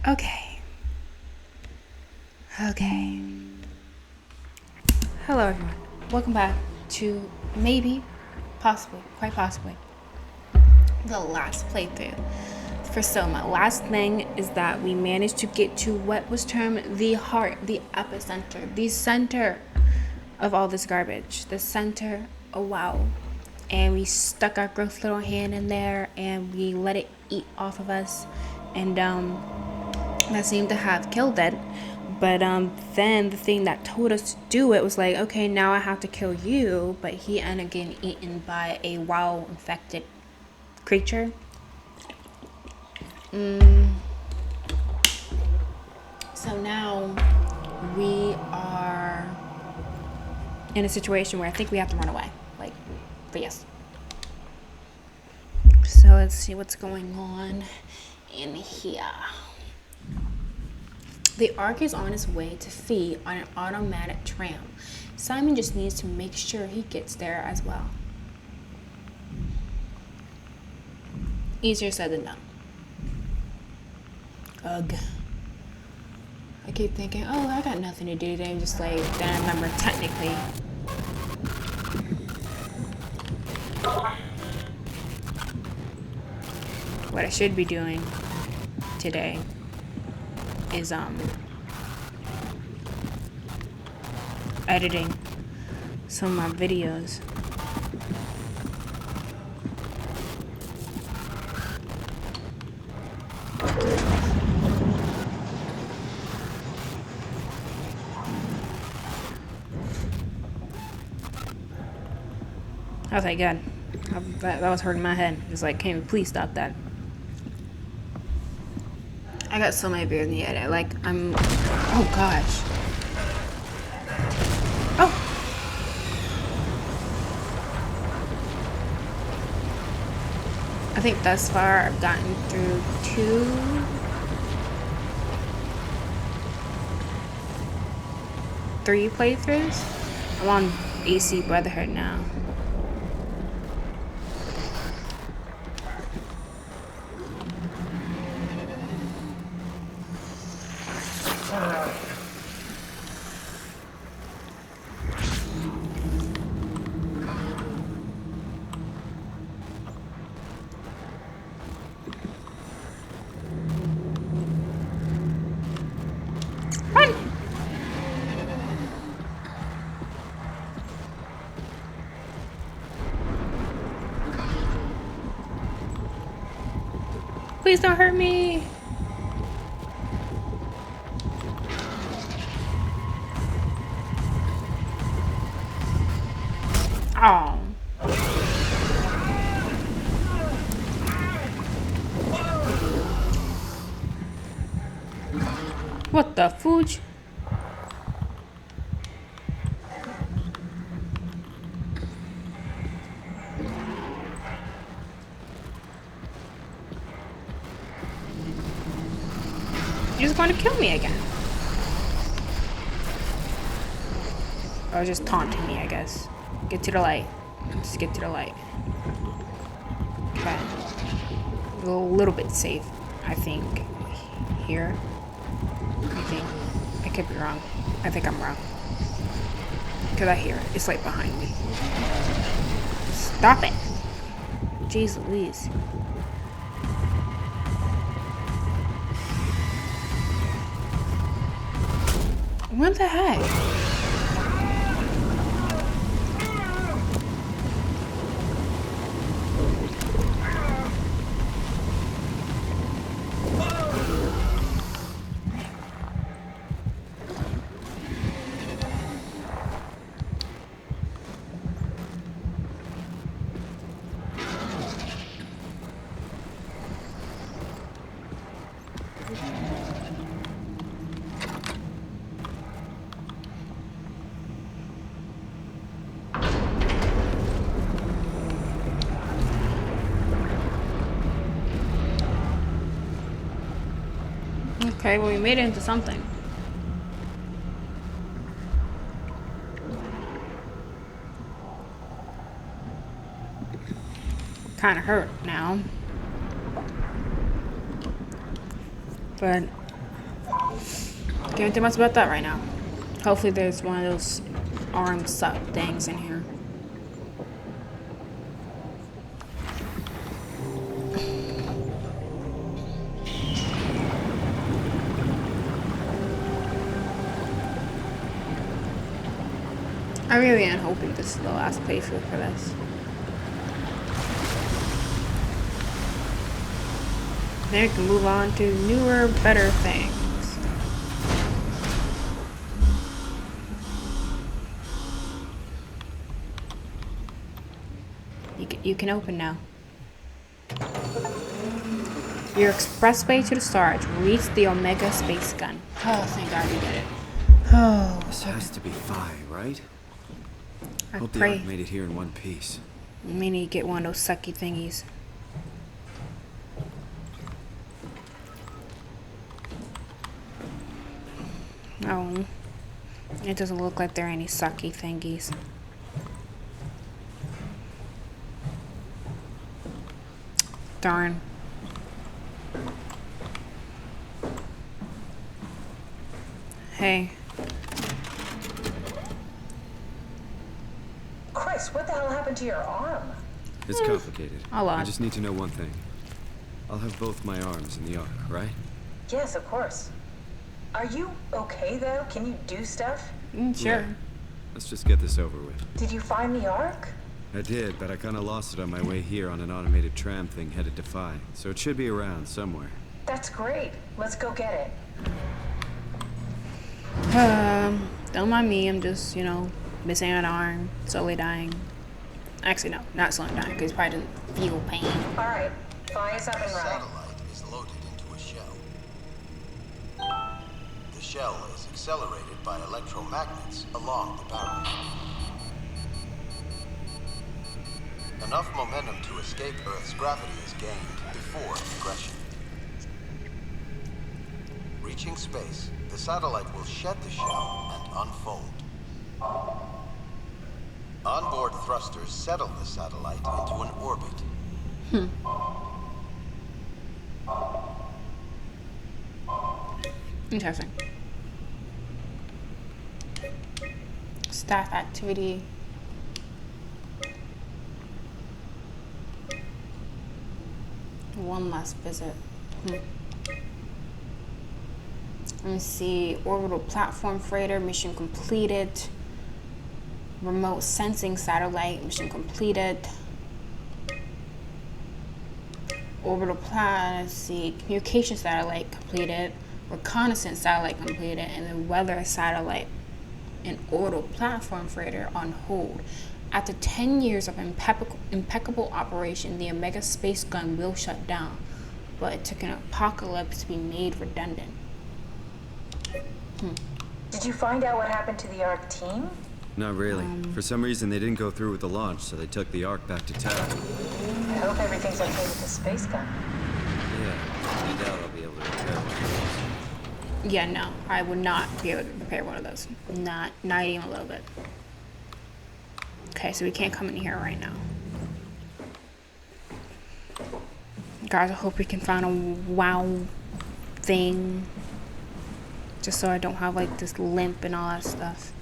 Okay. Okay. Hello, everyone. Welcome back to maybe, possibly, quite possibly, the last playthrough for Soma. Last thing is that we managed to get to what was termed the heart, the epicenter, the center of all this garbage. The center, oh wow. And we stuck our gross little hand in there and we let it eat off of us. And that seemed to have killed it. But then the thing that told us to do it was like, okay, now I have to kill you. But he ended up getting eaten by a WoW infected creature. So now we are in a situation where I think we have to run away. But yes. So let's see what's going on in here. The Ark is on its way to feed on an automatic tram. Simon just needs to make sure he gets there as well. Easier said than done. Ugh. I keep thinking, oh, I got nothing to do today. I'm just like, then I remember technically. What I should be doing today is editing some of my videos. I was like, God, that was hurting my head. Just like, can you please stop that? I got so many beers in the edit. Like, oh gosh. Oh. I think thus far I've gotten through 3 playthroughs. I'm on AC Brotherhood now. Please don't hurt me. Oh. What the fudge? You're just going to kill me again. Or just taunting me, I guess. Get to the light. Just get to the light. Okay. A little bit safe, I think. Here. I think. I could be wrong. I think I'm wrong. Because I hear it. It's like behind me. Stop it. Jeez Louise. What the heck? Okay, well, we made it into something. Kind of hurt now. But Can't do much about that right now. Hopefully there's one of those arm suck things in here. I really am hoping this is the last playthrough for this. Then we can move on to newer, better things. You can open now. Your expressway to the stars. Reach the Omega space gun. Oh, thank God we did it. Oh, this has to be Phi, right? I hope pray. the Ark made it here in one piece. We may need to get one of those sucky thingies. Oh, it doesn't look like there are any sucky thingies. Darn. Hey. Chris, what the hell happened to your arm? It's complicated. A lot. I just need to know one thing. I'll have both my arms in the Ark, right? Yes, of course. Are you okay, though? Can you do stuff? Sure. Yeah. Let's just get this over with. Did you find the Ark? I did, but I kind of lost it on my way here on an automated tram thing headed to Phi. So it should be around somewhere. That's great. Let's go get it. Don't mind me. I'm just, missing an arm, slowly dying. Actually, no, not slowly dying, because he probably doesn't feel pain. All right. Phi is up and running. Satellite is loaded into a shell. The shell is accelerated by electromagnets along the barrel. Enough momentum to escape Earth's gravity is gained before regression. Reaching space, the satellite will shed the shell and unfold. Onboard thrusters settle the satellite into an orbit. Interesting. Staff activity. One last visit. Let me see. Orbital platform freighter, mission completed. Remote sensing satellite, mission completed. Orbital let's see. Communication satellite completed. Reconnaissance satellite completed. And the weather satellite and orbital platform freighter on hold. After 10 years of impeccable operation, the Omega space gun will shut down, but it took an apocalypse to be made redundant. Did you find out what happened to the Ark team? Not really. For some reason, they didn't go through with the launch, so they took the Ark back to town. I hope everything's okay with the space gun. Yeah, I doubt I'll be able to repair one. Yeah, no, I would not be able to repair one of those. Not even a little bit. Okay, so we can't come in here right now. Guys, I hope we can find a wow thing. Just so I don't have like this limp and all that stuff.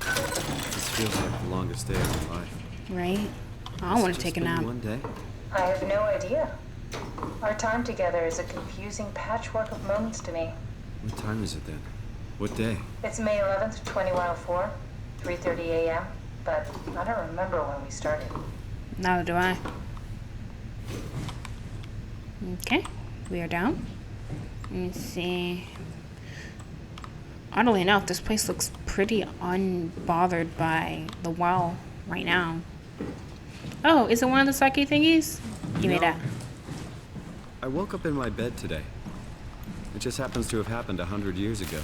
This feels like the longest day of my life. Right? I want to take a nap. One day? I have no idea. Our time together is a confusing patchwork of moments to me. What time is it then? What day? It's May 11th, 2104, 3:30 a.m., but I don't remember when we started. Neither do I. Okay, we are down. Let me see. Oddly enough, this place looks pretty unbothered by the well right now. Oh, is it one of the sucky thingies? Give me that. I woke up in my bed today. It just happens to have happened 100 years ago.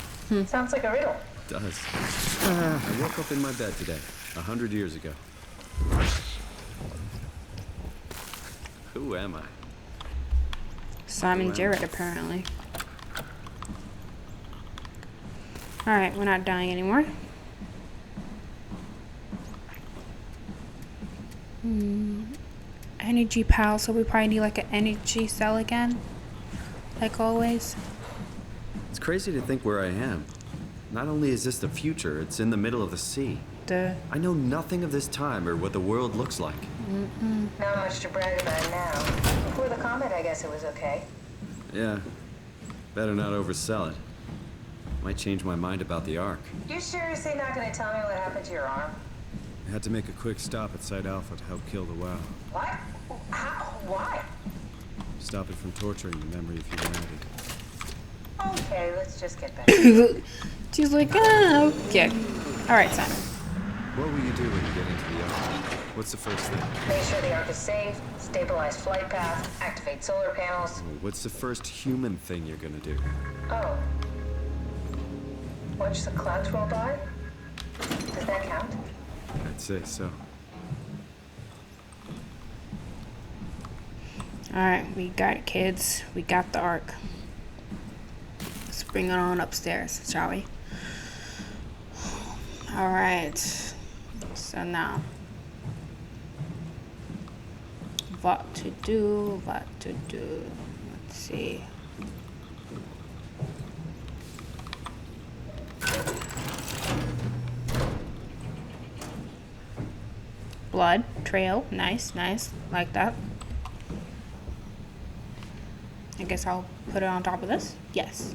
Sounds like a riddle. It does. I woke up in my bed today, 100 years ago. Who am I? Simon Jarrett, apparently. Alright, we're not dying anymore. Energy pal, so we probably need like an energy cell again. like always. It's crazy to think where I am. Not only is this the future, it's in the middle of the sea. Duh. I know nothing of this time or what the world looks like. Not much to brag about now. Before the comet, I guess it was okay. Yeah. Better not oversell it. Might change my mind about the Ark. You seriously not gonna tell me what happened to your arm? I had to make a quick stop at Site Alpha to help kill the WoW. What? How? Why? Stop it from torturing the memory of humanity. Okay, let's just get back. She's like, oh, okay. All right, Simon. What will you do when you get into the Ark? What's the first thing? Make sure the Ark is safe, stabilize flight path, activate solar panels. What's the first human thing you're gonna do? Oh. Watch the clouds roll by? Does that count? I'd say so. All right, we got it, kids. We got the Ark. Let's bring it on upstairs, shall we? All right. So now, what to do? What to do? Let's see. Blood trail, nice, nice, like that. I guess I'll put it on top of this. Yes.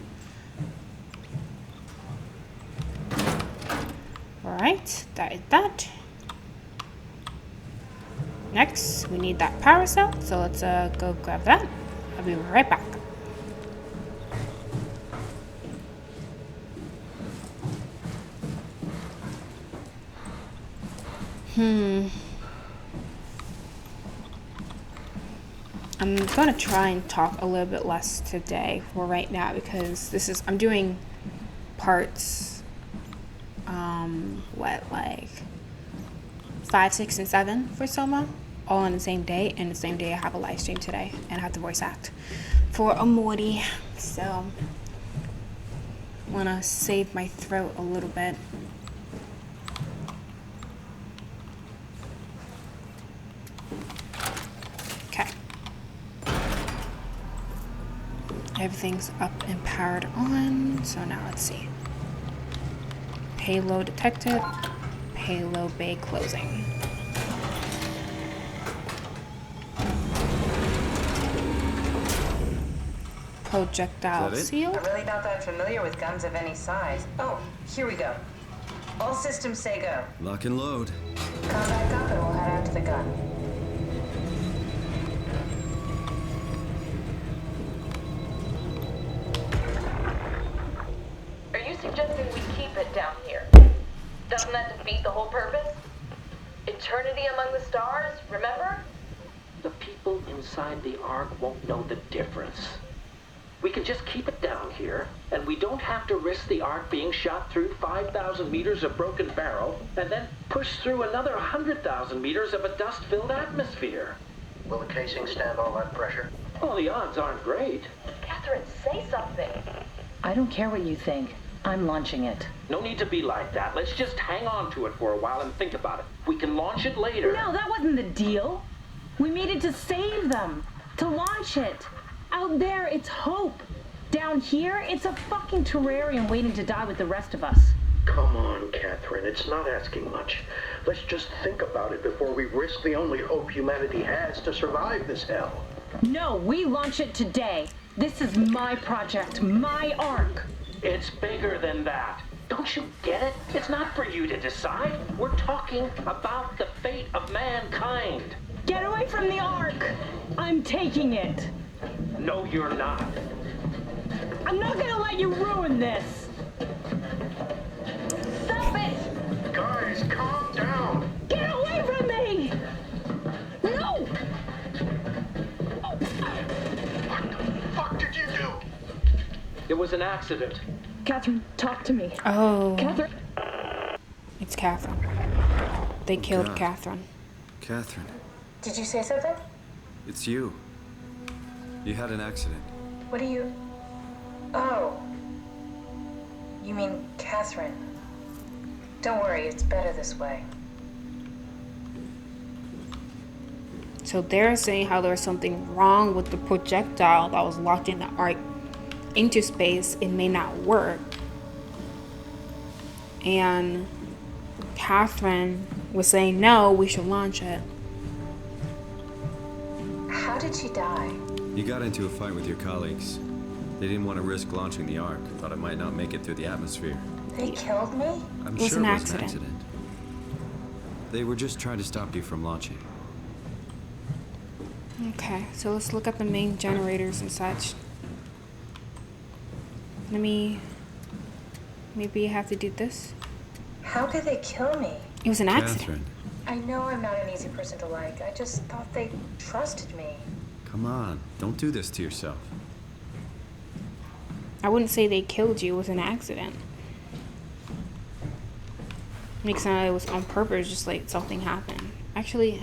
All right, that is that. Next, we need that power cell, so let's go grab that. I'll be right back. I'm gonna try and talk a little bit less today for right now because I'm doing parts like 5, 6, and 7 for Soma all on the same day, and the same day I have a live stream today and I have to voice act for a Morty, so I wanna save my throat a little bit. Okay. Everything's up and powered on, so now let's see. Payload detected. Payload bay closing. Projectile Is that it? seal. I'm really not that familiar with guns of any size. Oh, here we go. All systems say go. Lock and load. Combat up and we'll head out to the gun. Are you suggesting we keep it down here? Doesn't that defeat the whole purpose? Eternity among the stars, remember? The people inside the Ark won't know the difference. We can just keep it down here, and we don't have to risk the Ark being shot through 5,000 meters of broken barrel, and then push through another 100,000 meters of a dust-filled atmosphere. Will the casing stand all that pressure? Well, the odds aren't great. Catherine, say something. I don't care what you think. I'm launching it. No need to be like that. Let's just hang on to it for a while and think about it. We can launch it later. No, that wasn't the deal. We needed to save them, to launch it. Out there, it's hope. Down here, it's a fucking terrarium waiting to die with the rest of us. Come on, Catherine, it's not asking much. Let's just think about it before we risk the only hope humanity has to survive this hell. No, we launch it today. This is my project, my Ark. It's bigger than that. Don't you get it? It's not for you to decide. We're talking about the fate of mankind. Get away from the Ark. I'm taking it. No, you're not. I'm not gonna let you ruin this. Stop it! Guys, calm down! Get away from me! No! What the fuck did you do? It was an accident. Catherine, talk to me. Oh, Catherine. it's Catherine. They killed God. Catherine. Catherine, Did you say something? it's you. You had an accident. What do you... Oh. You mean Catherine. Don't worry, it's better this way. So they're saying how there was something wrong with the projectile that was locked in the Ark into space, it may not work. And Catherine was saying, no, we should launch it. How did she die? You got into a fight with your colleagues. They didn't want to risk launching the Ark. Thought it might not make it through the atmosphere. They killed me? I'm It was sure an it was accident. an accident. They were just trying to stop you from launching. Okay, so let's look at the main generators and such. Maybe I have to do this. How could they kill me? It was an accident. Catherine, I know I'm not an easy person to like. I just thought they trusted me. come on. Don't do this to yourself. I wouldn't say they killed you. It was an accident. Makes sense like it was on purpose, just like something happened. Actually,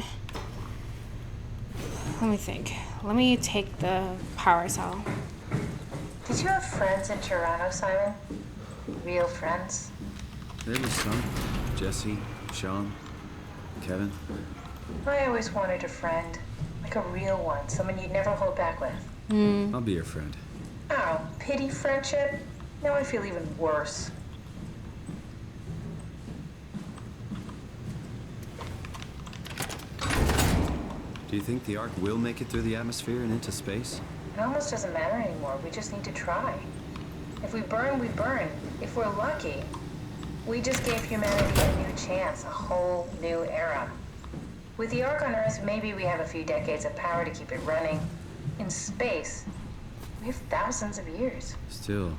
let me think. Let me take the power cell. Did you have friends in Toronto, Simon? Real friends? There was some. Jesse, Sean, Kevin. I always wanted a friend. Like a real one. Someone you'd never hold back with. I'll be your friend. Oh, pity friendship? Now I feel even worse. Do you think the Ark will make it through the atmosphere and into space? It almost doesn't matter anymore. We just need to try. If we burn, we burn. If we're lucky, we just gave humanity a new chance, a whole new era. With the Ark on Earth, maybe we have a few decades of power to keep it running. In space, we have thousands of years. Still,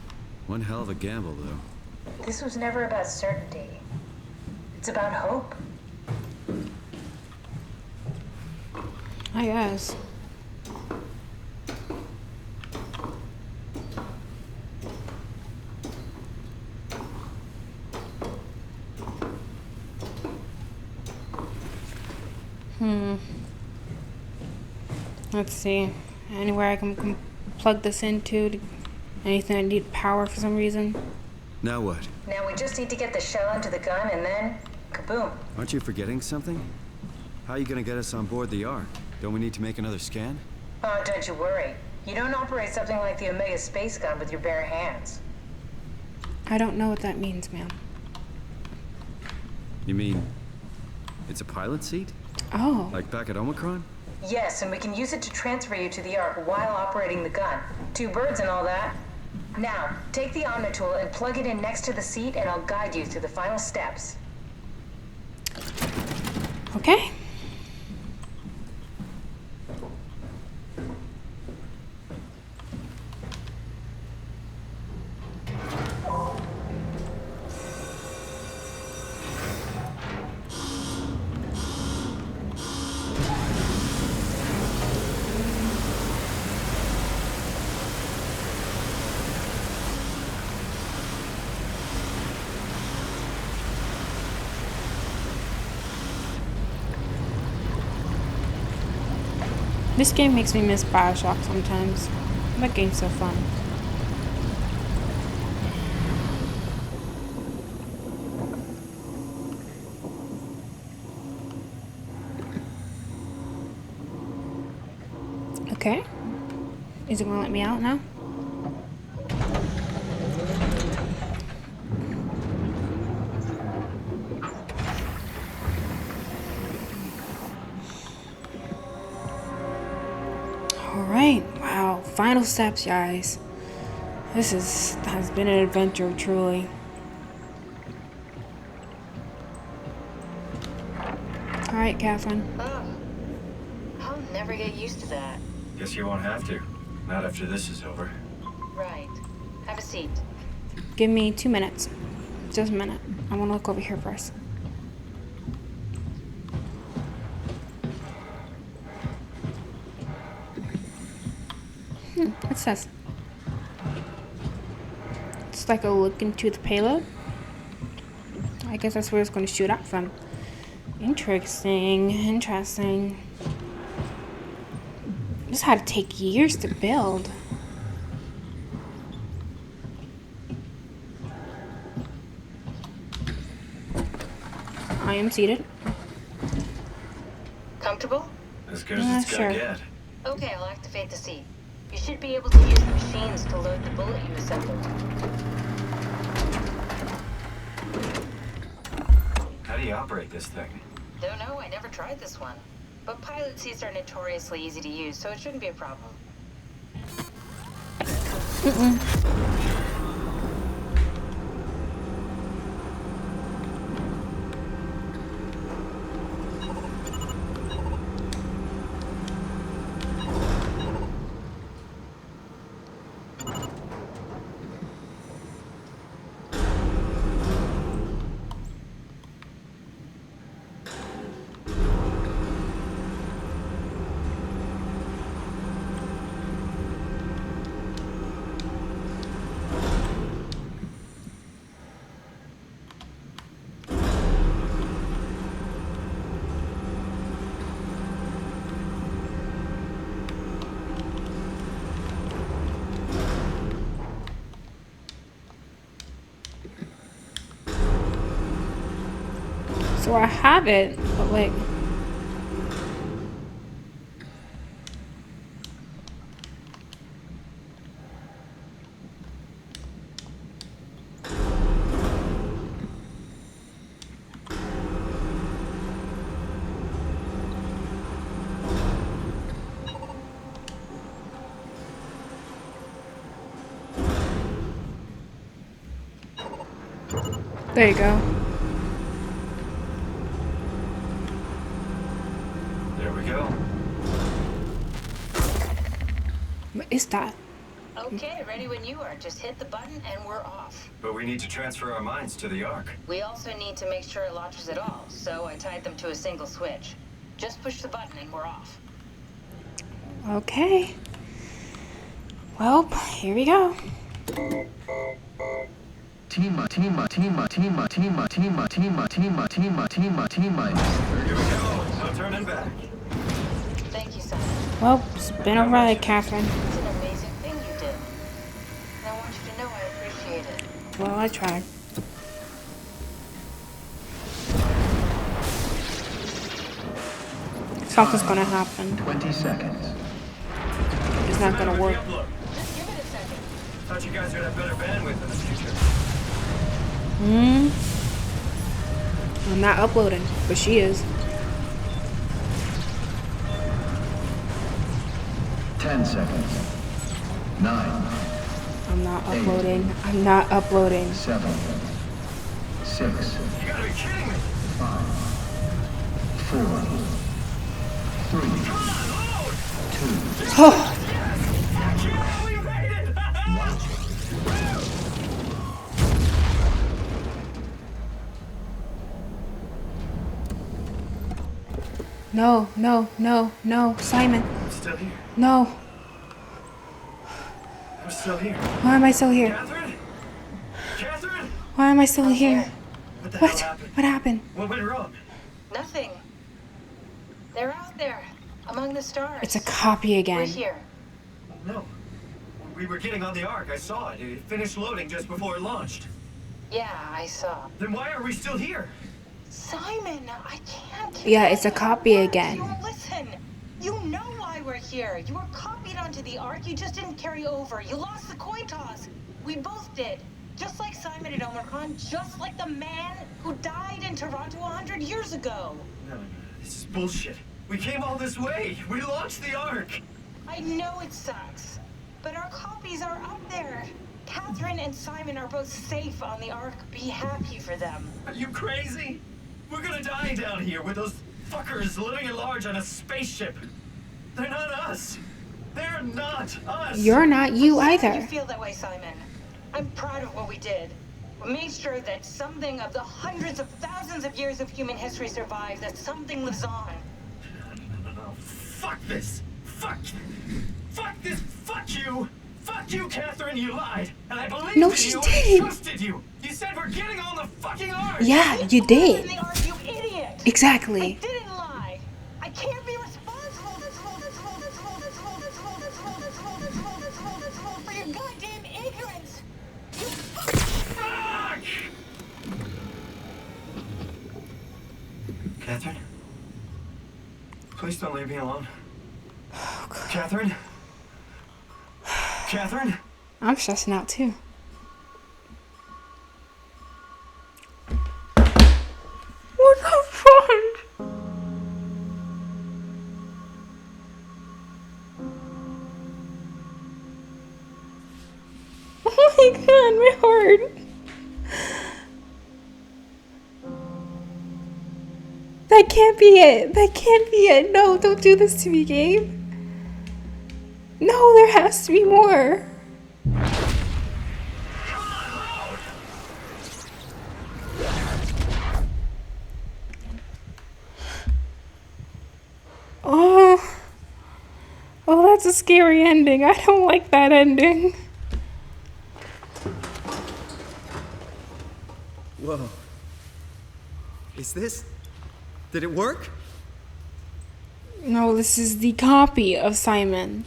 one hell of a gamble, though. This was never about certainty. It's about hope. I guess. Let's see. Anywhere I can plug this into? Anything I need power for some reason? Now what? Now we just need to get the shell into the gun and then, kaboom. Aren't you forgetting something? How are you gonna get us on board the Ark? Don't we need to make another scan? Oh, don't you worry. You don't operate something like the Omega space gun with your bare hands. I don't know what that means, ma'am. You mean, it's a pilot seat? Oh. Like back at Omicron? Yes, and we can use it to transfer you to the Ark while operating the gun. 2 birds and all that. Now, take the Omnitool and plug it in next to the seat and I'll guide you through the final steps. Okay. This game makes me miss Bioshock sometimes. That game's so fun. Okay. Is it gonna let me out now? Alright, wow, final steps, guys. This has been an adventure, truly. Alright, Catherine. Oh, I'll never get used to that. Guess you won't have to. Not after this is over. Right. Have a seat. Give me 2 minutes. Just a minute. I want to look over here first. What's this? It's like a look into the payload. I guess that's where it's going to shoot out from. Interesting. Interesting. This had to take years to build. I am seated. Comfortable? As good as it's sure. gonna get. Okay, I'll activate the seat. You should be able to use the machines to load the bullet you assembled. How do you operate this thing? Don't know, I never tried this one. But pilot seats are notoriously easy to use, so it shouldn't be a problem. So I have it, but like, there you go. There we go. What is that? Okay, ready when you are. Just hit the button and we're off. But we need to transfer our minds to the Ark. We also need to make sure it launches at all, so I tied them to a single switch. Just push the button and we're off. Okay. Well, here we go. Tima. There you go. No turning back. Thank you, Simon. Well, it's been a ride, Catherine. It's an amazing thing you did. And I want you to know I appreciate it. Well, I tried. Something's gonna happen. 20 seconds. It's not gonna work. Just give it a second. Thought you guys would have better bandwidth in the future. I'm not uploading, but she is. 10 seconds. 9, I'm not uploading. I'm not uploading. 7, 6, You gotta be kidding me! 5, 4, 3, 2. Oh, We made it! no, no, no, no. Simon, I'm still here. no. I'm still here. Why am I still here? Catherine? Catherine? Why am I still here? What the hell What? happened? What happened? What went wrong? Nothing. They're out there, among the stars. It's a copy We're again. here. No. We were getting on the Ark. I saw it. It finished loading just before it launched. Yeah, I saw. Then why are we still here? Simon, I can't. Yeah, it's a copy again. You listen. You know why we're here. You were copied onto the Ark. You just didn't carry over. You lost the coin toss. We both did. Just like Simon at Omicron. Just like the man who died in Toronto 100 years ago. No, this is bullshit. We came all this way. We launched the Ark. I know it sucks, but our copies are up there. Catherine and Simon are both safe on the Ark. Be happy for them. Are you crazy? We're gonna die down here with those fuckers living at large on a spaceship. They're not us. They're not us. You're not you You either. feel that way, Simon. I'm proud of what we did. We made sure that something of the hundreds of thousands of years of human history survives, that something lives on. No, fuck this. Fuck this. Fuck you. Fuck you, Catherine. You lied. And I believed No, in she you. did. I trusted you. You said we're getting on the fucking Ark. Yeah, you In did. the Ark, you idiot! I Exactly. didn't lie. I can't be responsible for your goddamn ignorance. You Fuck! Catherine? Please don't leave me alone. Catherine? Catherine? I'm stressing out too. What the fuck? Oh my god, my heart. That can't be it. That can't be it. No, don't do this to me, Gabe. No, there has to be more. Oh. Oh, that's a scary ending. I don't like that ending. Whoa. Is this... Did it work? No, this is the copy of Simon.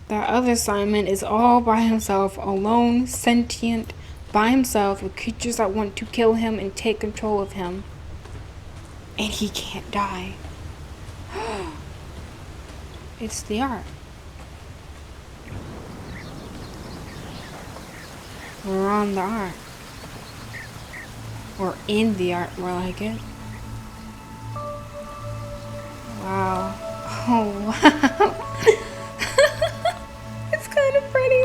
That other Simon is all by himself, alone, sentient, by himself, with creatures that want to kill him and take control of him. And he can't die. It's the art. We're on the art. Or in the art, more like it. Wow. Oh, wow. It's kind of pretty.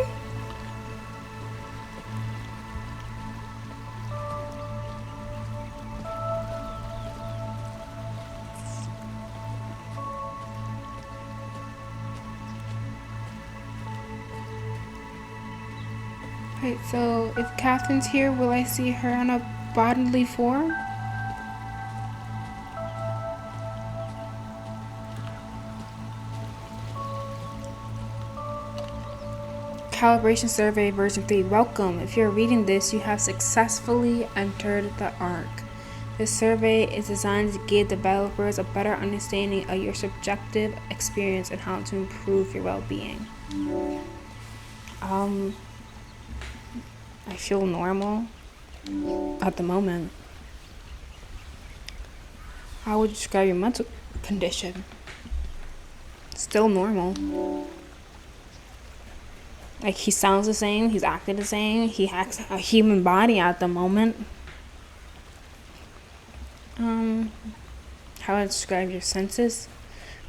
Wait, so if Catherine's here, will I see her on a bodily form? Calibration Survey version 3. Welcome. If you're reading this, you have successfully entered the Ark. This survey is designed to give developers a better understanding of your subjective experience and how to improve your well-being. I feel normal at the moment. How would you describe your mental condition? Still normal. Like, he sounds the same, he's acting the same, he has a human body at the moment. How would I describe your senses?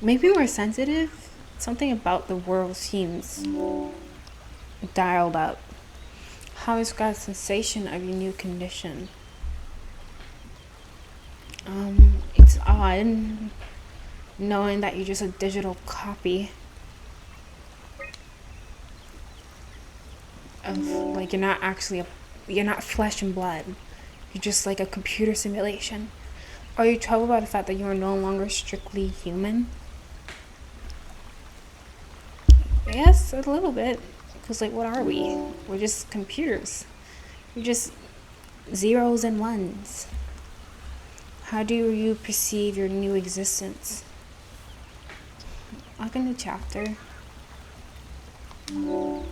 Maybe more sensitive. Something about the world seems dialed up. How is God's sensation of your new condition? It's odd knowing that you're just a digital copy of, like, you're not flesh and blood. You're just like a computer simulation. Are you troubled by the fact that you are no longer strictly human? Yes, a little bit. Because, like, what are we? We're just computers. We're just zeros and ones. How do you perceive your new existence? Like a new chapter. Do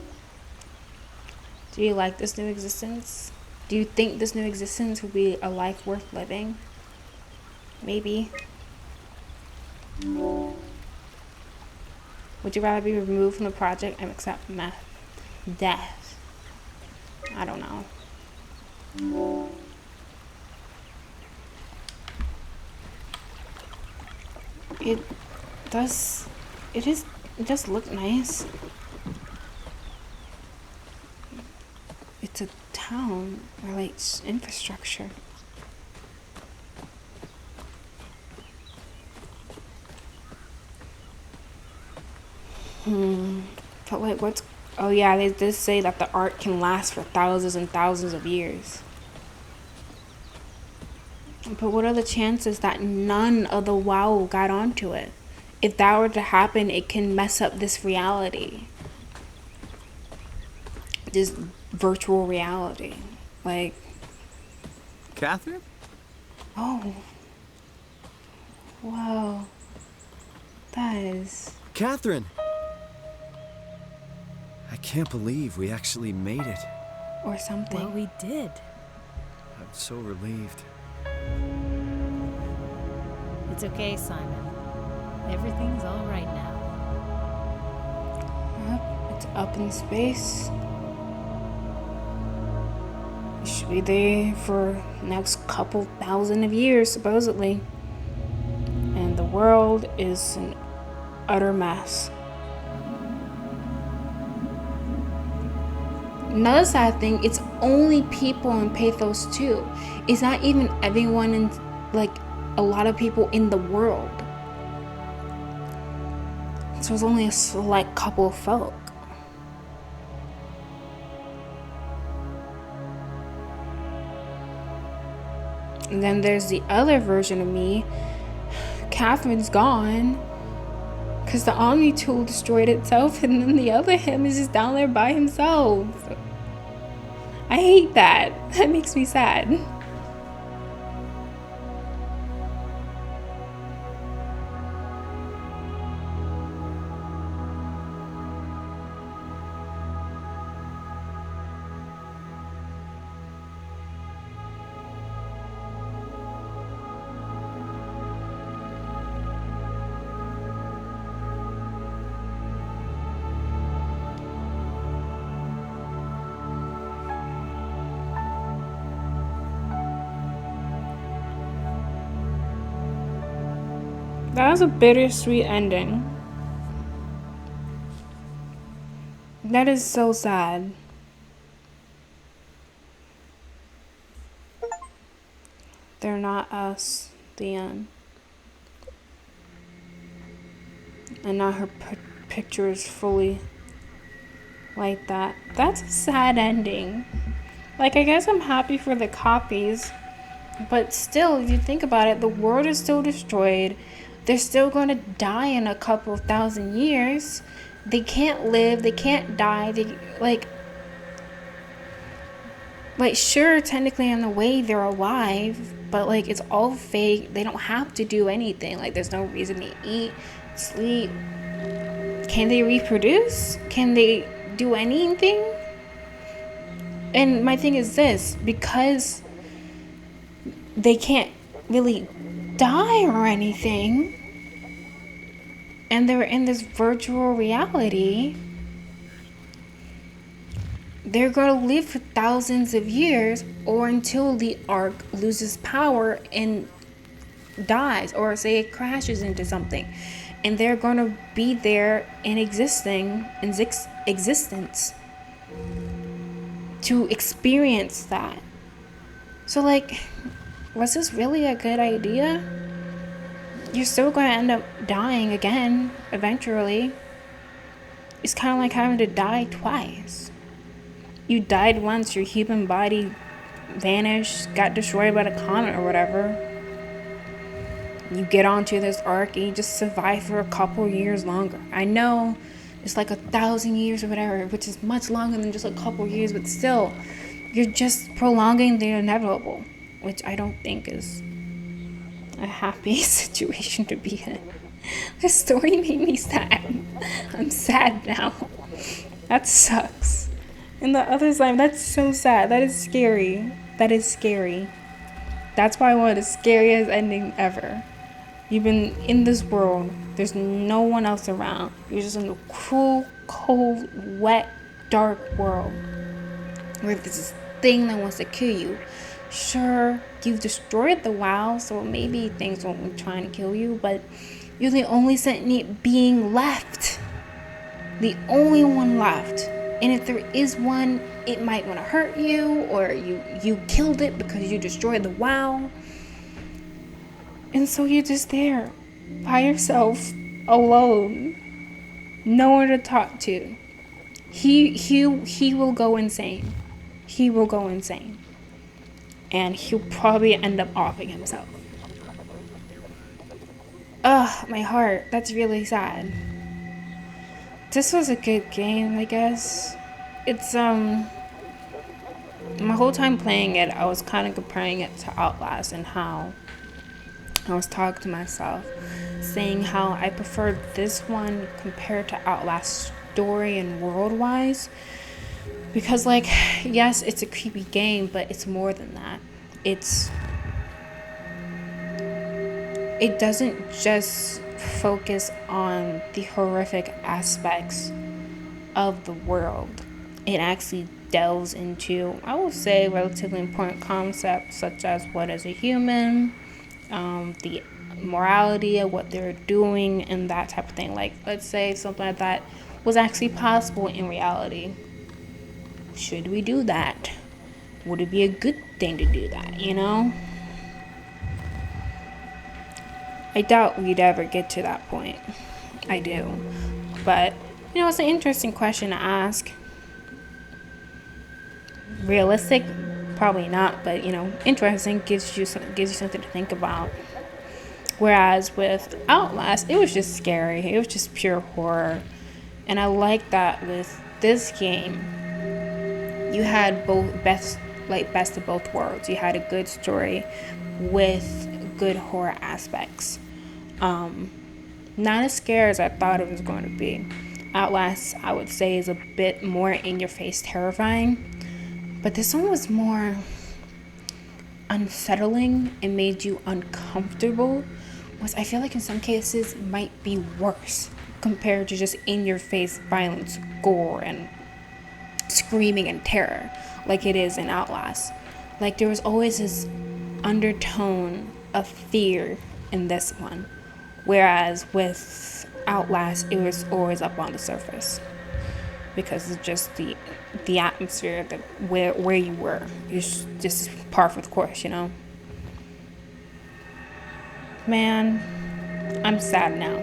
you like this new existence? Do you think this new existence will be a life worth living? Maybe. Would you rather be removed from the project and accept death? I don't know. It does look nice. It's a town, or like infrastructure. But like, oh yeah, they did say that the art can last for thousands and thousands of years. But what are the chances that none of the WoW got onto it? If that were to happen, it can mess up this reality. This virtual reality. Like... Catherine? Oh. Whoa. That is... Catherine! I can't believe we actually made it. Or something. Well, we did. I'm so relieved. It's okay, Simon. Everything's all right now. It's up in space. It should be there for next couple thousand of years, supposedly. And the world is an utter mess. Another sad thing, it's only people in Pathos too. It's not even everyone in, like, a lot of people in the world. So it's only a select couple of folk. And then there's the other version of me. Catherine's gone because the Omni tool destroyed itself, and then the other him is just down there by himself. I hate that. That makes me sad. That was a bittersweet ending. That is so sad. They're not us, the end. And now her picture is fully like that. That's a sad ending. Like, I guess I'm happy for the copies, but still, if you think about it, the world is still destroyed. They're still going to die in a couple of thousand years. They can't live. They can't die. They, like, sure, technically in a way they're alive, but, like, it's all fake. They don't have to do anything. Like, there's no reason to eat, sleep. Can they reproduce? Can they do anything? And my thing is this, because they can't really die or anything, and they're in this virtual reality, they're going to live for thousands of years, or until the Ark loses power and dies, or say it crashes into something, and they're going to be there in existence to experience that. So, like, was this really a good idea? You're still going to end up dying again eventually. It's kind of like having to die twice. You died once, your human body vanished, got destroyed by the comet or whatever. You get onto this Ark and you just survive for a couple years longer. I know it's like 1,000 years or whatever, which is much longer than just a couple years, but still, you're just prolonging the inevitable, which I don't think is a happy situation to be in. This story made me sad. I'm sad now. That sucks. And the other side, that's so sad. That is scary. That is scary. That's why I wanted the scariest ending ever. You've been in this world. There's no one else around. You're just in a cruel, cold, wet, dark world where there's this thing that wants to kill you. Sure, you've destroyed the WoW, so maybe things won't be trying to kill you, but you're the only sentient being left. The only one left. And if there is one, it might want to hurt you, or you killed it because you destroyed the WoW. And so you're just there by yourself, alone, no one to talk to. He will go insane. He will go insane. And he'll probably end up offing himself. Ugh, my heart. That's really sad. This was a good game, I guess. It's, my whole time playing it, I was kind of comparing it to Outlast, and how I was talking to myself, saying how I preferred this one compared to Outlast story and world-wise. Because, like, yes, it's a creepy game, but it's more than that. It doesn't just focus on the horrific aspects of the world. It actually delves into, I will say, relatively important concepts such as what is a human, the morality of what they're doing, and that type of thing. Like, let's say something like that was actually possible in reality. Should we do that? Would it be a good thing to do that, you know? I doubt we'd ever get to that point. I do. But, you know, it's an interesting question to ask. Realistic? Probably not, but, you know, interesting, gives you something to think about. Whereas with Outlast, it was just scary. It was just pure horror. And I like that with this game, you had both best of both worlds. You had a good story with good horror aspects. Not as scary as I thought it was going to be. Outlast, I would say, is a bit more in your face terrifying. But this one was more unsettling and made you uncomfortable, which I feel like in some cases might be worse compared to just in your face violence, gore, and screaming and terror like it is in Outlast. Like, there was always this undertone of fear in this one, whereas with Outlast it was always up on the surface because it's just the atmosphere, that where you were. It's just par for the course, you know. Man, I'm sad now.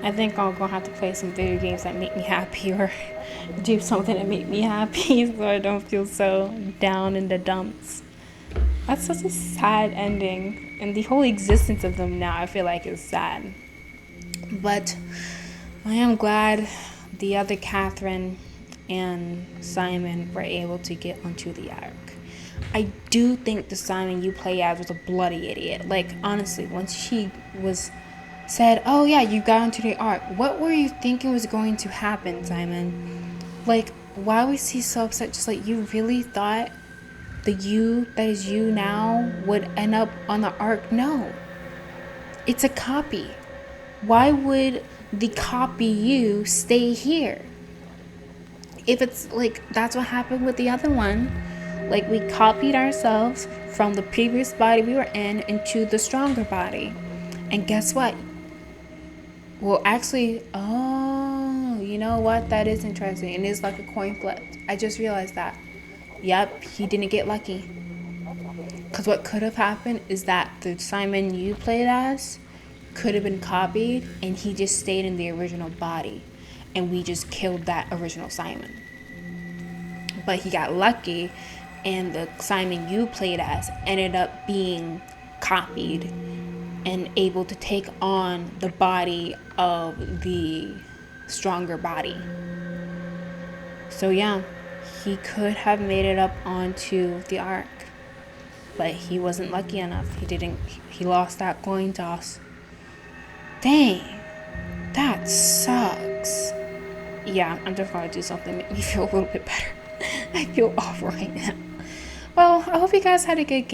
I think I'm gonna have to play some video games that make me happy, or do something that make me happy so I don't feel so down in the dumps. That's such a sad ending, and the whole existence of them now I feel like is sad. But I am glad the other Catherine and Simon were able to get onto the Ark. I do think the Simon you play as was a bloody idiot. Like, honestly, once she was said, oh yeah, you got into the Ark, what were you thinking was going to happen, Simon? Like, why was he so upset? Just like, you really thought the you that is you now would end up on the Ark? No, it's a copy. Why would the copy you stay here? If it's like, that's what happened with the other one. Like, we copied ourselves from the previous body we were in into the stronger body. And guess what? Well, actually, oh, you know what? That is interesting. It is like a coin flip. I just realized that. Yep, he didn't get lucky. Because what could have happened is that the Simon you played as could have been copied, and he just stayed in the original body, and we just killed that original Simon. But he got lucky, and the Simon you played as ended up being copied and able to take on the body of the stronger body. So yeah, he could have made it up onto the Ark, but he wasn't lucky enough. He lost that coin toss. Dang, that sucks. Yeah, I'm just gonna do something to make me feel a little bit better. I feel off right now. Well, I hope you guys had a good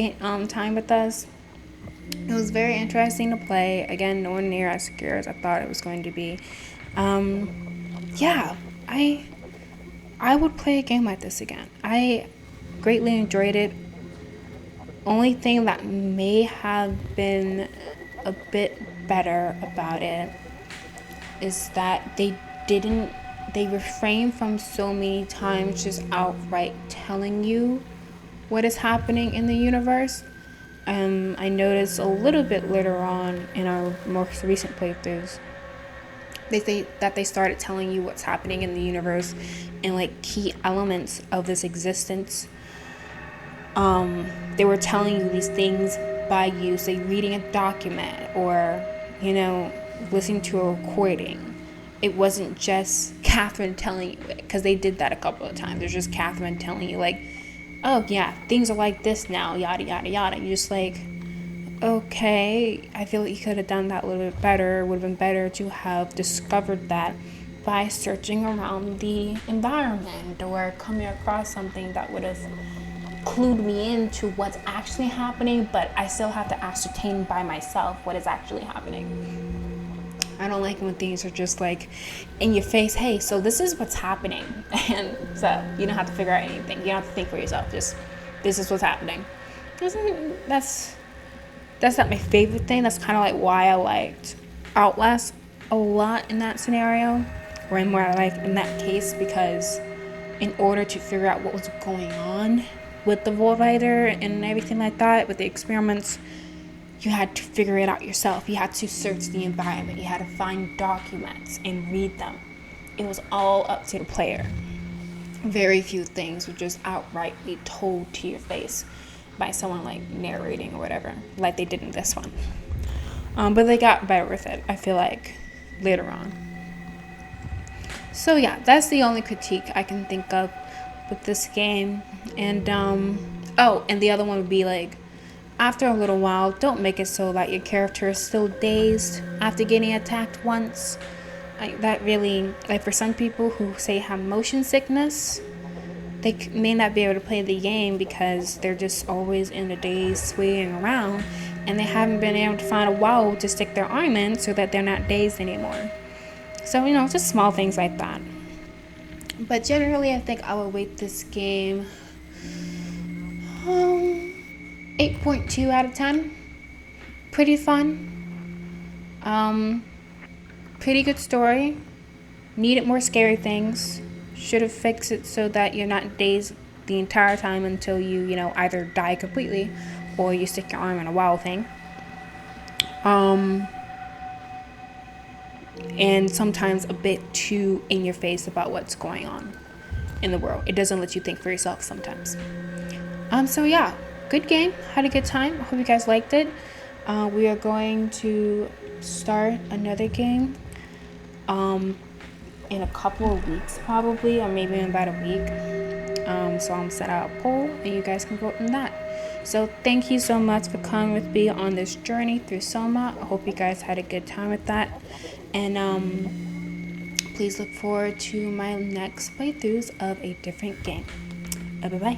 time with us. It was very interesting to play. Again, nowhere near as scary as I thought it was going to be. Yeah, I would play a game like this again. I greatly enjoyed it. Only thing that may have been a bit better about it is that they refrained from so many times just outright telling you what is happening in the universe. I noticed a little bit later on in our most recent playthroughs, they say that they started telling you what's happening in the universe and like key elements of this existence. They were telling you these things by you, say, reading a document or, you know, listening to a recording. It wasn't just Catherine telling you it, because they did that a couple of times. There's just Catherine telling you, like, oh yeah, things are like this now, yada yada yada. You're just like, okay, I feel like you could have done that a little bit better. It would have been better to have discovered that by searching around the environment or coming across something that would have clued me into what's actually happening, but I still have to ascertain by myself what is actually happening. I don't like when things are just like in your face. Hey, so this is what's happening, and so you don't have to figure out anything. You don't have to think for yourself. Just this is what's happening. That's not my favorite thing. That's kind of like why I liked Outlast a lot in that scenario, or in where I like in that case, because in order to figure out what was going on with the Vorrider and everything like that, with the experiments, you had to figure it out yourself. You had to search the environment. You had to find documents and read them. It was all up to the player. Very few things were just outrightly told to your face by someone like narrating or whatever, like they did in this one. But they got better with it, I feel like, later on. So yeah, that's the only critique I can think of with this game. And oh, and the other one would be like, after a little while, don't make it so that your character is still dazed after getting attacked once. That really, like for some people who say have motion sickness, they may not be able to play the game because they're just always in a daze swaying around, and they haven't been able to find a wall to stick their arm in so that they're not dazed anymore. So, you know, just small things like that. But generally, I think I would rate this game 8.2 out of 10. Pretty fun. Pretty good story. Needed more scary things. Should have fixed it so that you're not dazed the entire time until you either die completely or you stick your arm in a wall thing. And sometimes a bit too in your face about what's going on in the world. It doesn't let you think for yourself sometimes. So yeah, good game. Had a good time. I hope you guys liked it. We are going to start another game in a couple of weeks probably, or maybe in about a week. So I'm set out a poll and you guys can vote on that. So thank you so much for coming with me on this journey through Soma. I hope you guys had a good time with that. And please look forward to my next playthroughs of a different game. Bye bye.